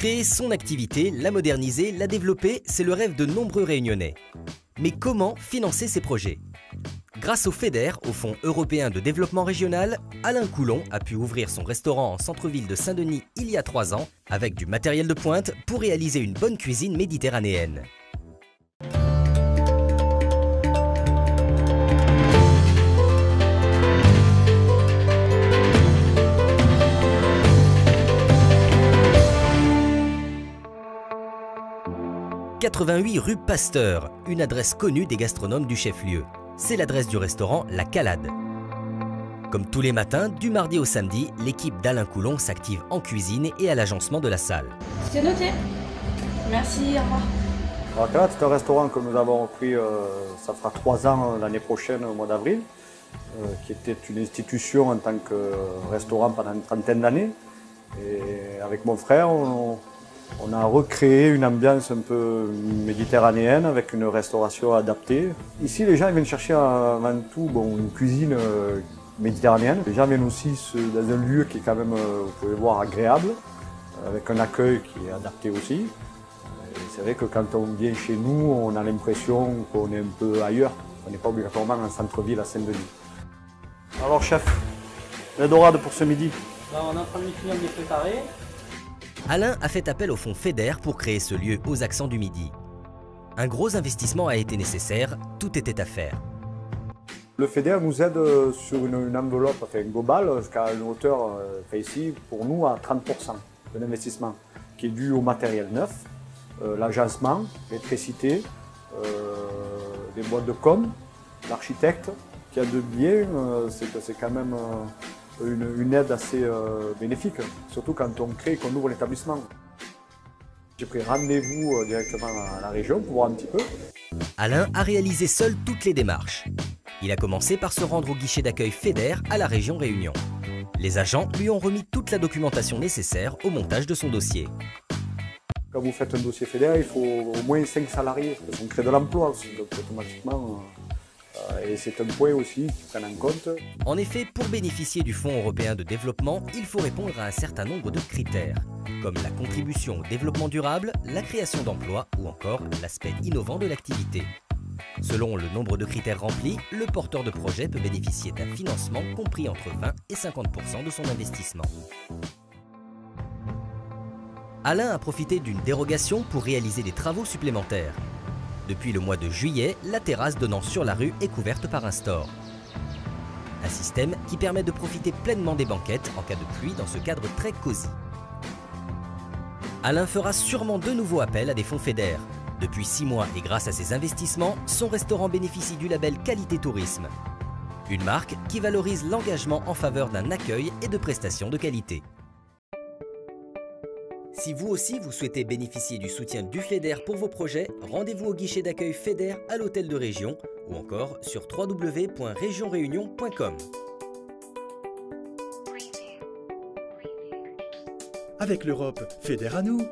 Créer son activité, la moderniser, la développer, c'est le rêve de nombreux Réunionnais. Mais comment financer ces projets? Grâce au FEDER, au Fonds européen de développement régional, Alain Coulon a pu ouvrir son restaurant en centre-ville de Saint-Denis il y a 3 ans, avec du matériel de pointe pour réaliser une bonne cuisine méditerranéenne. « 88 rue Pasteur, une adresse connue des gastronomes du chef-lieu. C'est l'adresse du restaurant La Calade. Comme tous les matins, du mardi au samedi, l'équipe d'Alain Coulon s'active en cuisine et à l'agencement de la salle. C'est noté. Merci, au revoir. La Calade, c'est un restaurant que nous avons repris, ça fera 3 ans l'année prochaine, au mois d'avril, qui était une institution en tant que restaurant pendant une trentaine d'années. Et avec mon frère, on a recréé une ambiance un peu méditerranéenne avec une restauration adaptée. Ici, les gens viennent chercher avant tout une cuisine méditerranéenne. Les gens viennent aussi dans un lieu qui est quand même, vous pouvez voir, agréable, avec un accueil qui est adapté aussi. Et c'est vrai que quand on vient chez nous, on a l'impression qu'on est un peu ailleurs. On n'est pas obligatoirement en centre-ville à Saint-Denis. Alors chef, la dorade pour ce midi. On est en train de finir de les préparer. Alain a fait appel au fonds FEDER pour créer ce lieu aux accents du Midi. Un gros investissement a été nécessaire, tout était à faire. Le FEDER nous aide sur une enveloppe globale jusqu'à une hauteur ici pour nous à 30% de l'investissement qui est dû au matériel neuf, l'agencement, l'électricité, les boîtes de com, l'architecte. Ce qu'il y a de bien, c'est que c'est quand même une aide assez bénéfique, surtout quand on crée et qu'on ouvre l'établissement. J'ai pris rendez-vous directement à la région pour voir un petit peu. Alain a réalisé seul toutes les démarches. Il a commencé par se rendre au guichet d'accueil FEDER à la région Réunion. Les agents lui ont remis toute la documentation nécessaire au montage de son dossier. Quand vous faites un dossier FEDER, il faut au moins 5 salariés, parce qu'on crée de l'emploi aussi, donc automatiquement. Et c'est un point aussi qu'ils prennent en compte. En effet, pour bénéficier du Fonds européen de développement, il faut répondre à un certain nombre de critères, comme la contribution au développement durable, la création d'emplois ou encore l'aspect innovant de l'activité. Selon le nombre de critères remplis, le porteur de projet peut bénéficier d'un financement compris entre 20 et 50% de son investissement. Alain a profité d'une dérogation pour réaliser des travaux supplémentaires. Depuis le mois de juillet, la terrasse donnant sur la rue est couverte par un store. Un système qui permet de profiter pleinement des banquettes en cas de pluie dans ce cadre très cosy. Alain fera sûrement de nouveaux appels à des fonds FEDER. Depuis 6 mois et grâce à ses investissements, son restaurant bénéficie du label Qualité Tourisme. Une marque qui valorise l'engagement en faveur d'un accueil et de prestations de qualité. Si vous aussi vous souhaitez bénéficier du soutien du FEDER pour vos projets, rendez-vous au guichet d'accueil FEDER à l'hôtel de région ou encore sur www.regionreunion.com. Avec l'Europe, FEDER à nous!